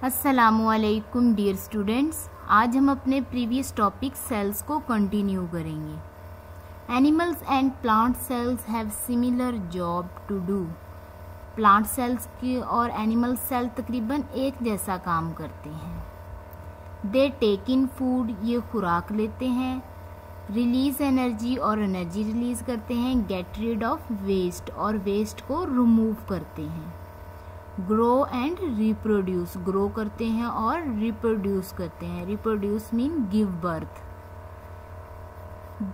अस्सलामुअलैकुम dear students, आज हम अपने प्रीवियस टॉपिक सेल्स को कंटिन्यू करेंगे। Animals and plant cells have similar job to do. Plant cells की और एनिमल सेल तकरीबन एक जैसा काम करते हैं। दे टेक इन फूड, ये खुराक लेते हैं। रिलीज एनर्जी, और एनर्जी रिलीज करते हैं। गेट रिड ऑफ वेस्ट, और वेस्ट को रिमूव करते हैं। ग्रो एंड रिप्रोड्यूस, ग्रो करते हैं और रिप्रोड्यूस करते हैं। Reproduce mean give birth.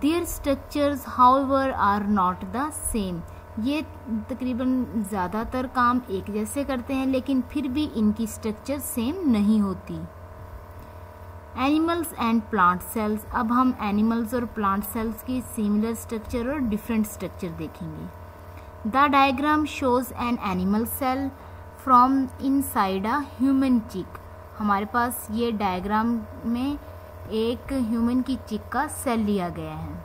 Their structures however are not the same, ये तकरीबन ज़्यादातर काम एक जैसे करते हैं लेकिन फिर भी इनकी स्ट्रक्चर सेम नहीं होती। एनिमल्स एंड प्लांट सेल्स, अब हम एनिमल्स और प्लांट सेल्स की सिमिलर स्ट्रक्चर और डिफरेंट स्ट्रक्चर देखेंगे। The diagram shows an animal cell from inside a human cheek, हमारे पास ये डायग्राम में एक ह्यूमन की चिक का सेल लिया गया है।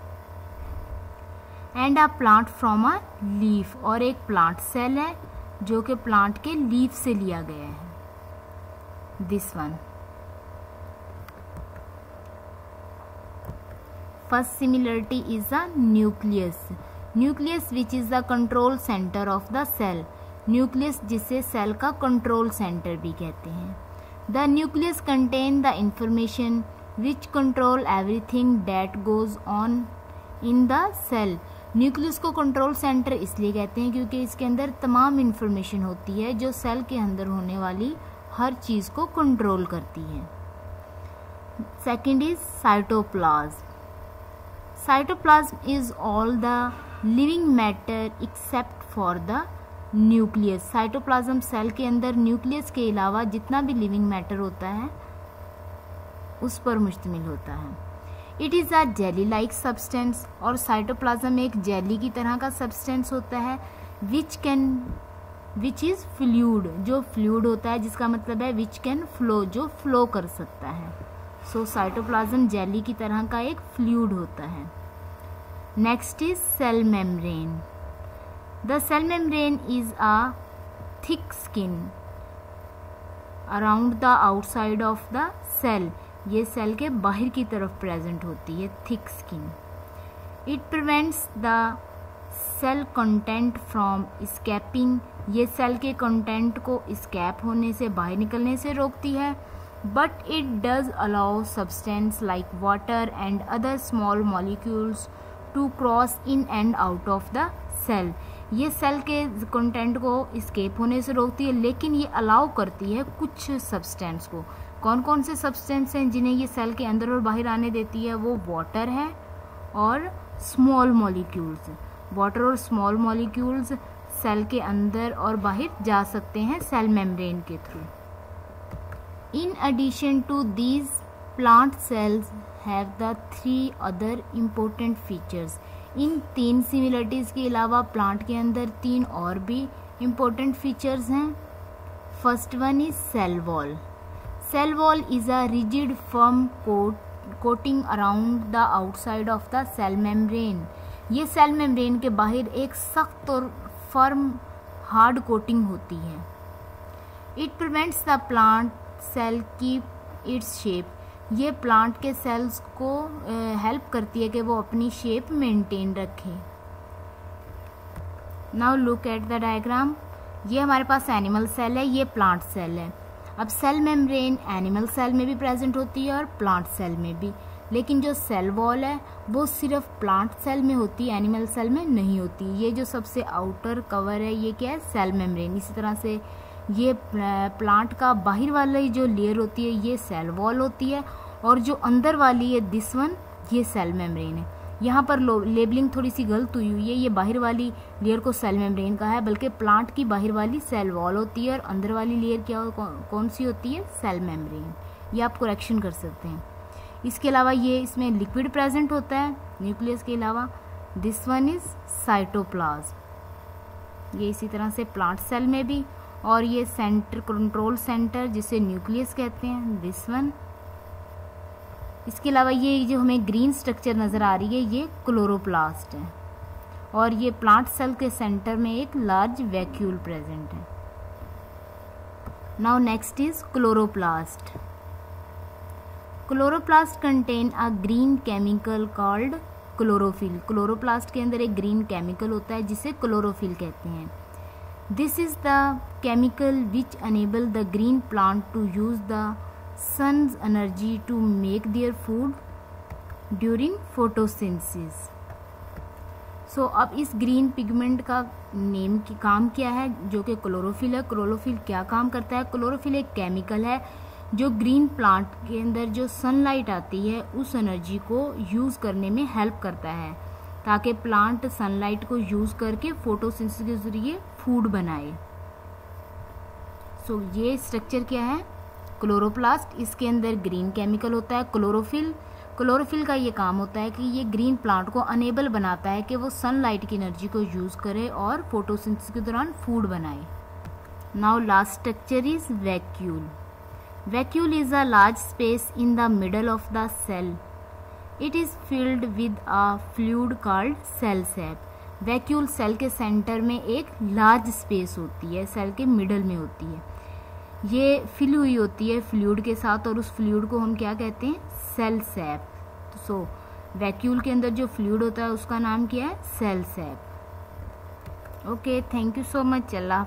And a plant from a leaf, और एक प्लांट सेल है जो कि प्लांट के लीफ से लिया गया है। This one. First similarity is a nucleus. Nucleus which is the control centre of the cell, nucleus जिसे सेल का कंट्रोल सेंटर भी कहते हैं। The nucleus contain the information which control everything that goes on in the cell. Nucleus को control centre इसलिए कहते हैं क्योंकि इसके अंदर तमाम इंफॉर्मेशन होती है जो सेल के अंदर होने वाली हर चीज को कंट्रोल करती है। Second is cytoplasm. Cytoplasm is all the living matter except for the nucleus. Cytoplasm cell के अंदर न्यूक्लियस के अलावा जितना भी लिविंग मैटर होता है उस पर मुश्तमिल होता है। It is a jelly like substance, और साइटोप्लाज्म एक जेली की तरह का सब्सटेंस होता है। विच इज़ फ्लूइड, जो फ्लूइड होता है जिसका मतलब है विच कैन फ्लो, जो फ्लो कर सकता है। सो साइटोप्लाज्म जेली की तरह का एक फ्लूइड होता है। Next is cell membrane. The cell membrane is a thick skin around the outside of the cell. ये सेल के बाहर की तरफ प्रेजेंट होती है thick skin. It prevents the cell content from escaping. ये सेल के कंटेंट को escape होने से, बाहर निकलने से रोकती है। But it does allow substance like water and other small molecules to cross in and out of the cell. ये सेल के कंटेंट को escape होने से रोकती है लेकिन ये अलाउ करती है कुछ सब्सटेंस को। कौन कौन से सब्सटेंस हैं जिन्हें ये सेल के अंदर और बाहर आने देती है? वो वाटर है और स्मॉल मॉलिक्यूल्स। वाटर और स्मॉल मॉलिक्यूल्स सेल के अंदर और बाहर जा सकते हैं सेल मेम्ब्रेन के through. In addition to these, plant cells have the 3 other important features. In 3 similarities के अलावा प्लांट के अंदर 3 और भी इम्पोर्टेंट फीचर्स हैं। First one is cell wall. Cell wall is a rigid firm coating around the outside of the cell membrane. ये cell membrane के बाहर एक सख्त और फर्म हार्ड कोटिंग होती है। It prevents the plant cell keep its shape, ये plant के सेल्स को हेल्प करती है कि वो अपनी शेप मेंटेन रखें। Now look at the diagram. ये हमारे पास एनिमल सेल है, ये प्लांट सेल है। अब सेल मेम्ब्रेन एनिमल सेल में भी प्रेजेंट होती है और प्लांट सेल में भी, लेकिन जो सेल वॉल है वो सिर्फ प्लांट सेल में होती है, एनिमल सेल में नहीं होती। ये जो सबसे आउटर कवर है ये क्या है? Cell membrane. इसी तरह से ये प्लांट का बाहर वाली जो लेयर होती है ये सेल वॉल होती है, और जो अंदर वाली है दिस वन, ये सेल मेम्ब्रेन है। यहाँ पर लेबलिंग थोड़ी सी गलत हुई है, ये बाहर वाली लेयर को सेल मेम्ब्रेन का है, बल्कि प्लांट की बाहर वाली सेल वॉल होती है और अंदर वाली लेयर क्या कौन सी होती है? Cell membrane. ये आप करेक्शन कर सकते हैं। इसके अलावा ये इसमें लिक्विड प्रेजेंट होता है न्यूक्लियस के अलावा। This one is cytoplasm. ये इसी तरह से प्लांट सेल में भी, और ये सेंटर कंट्रोल सेंटर जिसे न्यूक्लियस कहते हैं, दिस वन। इसके अलावा ये जो हमें ग्रीन स्ट्रक्चर नज़र आ रही है ये क्लोरोप्लास्ट है, और ये प्लांट सेल के सेंटर में एक लार्ज वैक्यूल प्रेजेंट है। Now next is chloroplast. Chloroplast contain a green chemical called chlorophyll. Chloroplast के अंदर एक ग्रीन केमिकल होता है जिसे क्लोरोफिल कहते हैं. This is the chemical which enable the green plant to use the sun's energy to make their food during photosynthesis. So अब इस ग्रीन पिगमेंट का नेम की काम क्या है, जो कि क्लोरोफिल है. क्लोरोफिल क्या काम करता है? क्लोरोफिल एक केमिकल है जो ग्रीन प्लांट के अंदर जो सनलाइट आती है उस एनर्जी को यूज़ करने में हेल्प करता है ताकि प्लांट सनलाइट को यूज़ करके फोटोसिंथेसिस के जरिए फूड बनाए. सो ये स्ट्रक्चर क्या है? क्लोरोप्लास्ट. इसके अंदर ग्रीन केमिकल होता है क्लोरोफिल. क्लोरोफिल का ये काम होता है कि ये ग्रीन प्लांट को अनेबल बनाता है कि वो सनलाइट की एनर्जी को यूज़ करे और फोटोसिंथेसिस के दौरान फूड बनाए. Now last structure is vacuole. Vacuole is a large space in the middle of the cell. It is filled with a fluid called cell sap. Vacuole cell के centre में एक large space होती है, cell के middle में होती है. ये फिल हुई होती है फ्लूइड के साथ और उस फ्लूइड को हम क्या कहते हैं? Cell SAP. सो वैक्यूल के अंदर जो फ्लूइड होता है उसका नाम क्या है? Cell sap. Okay, thank you so much. Allah.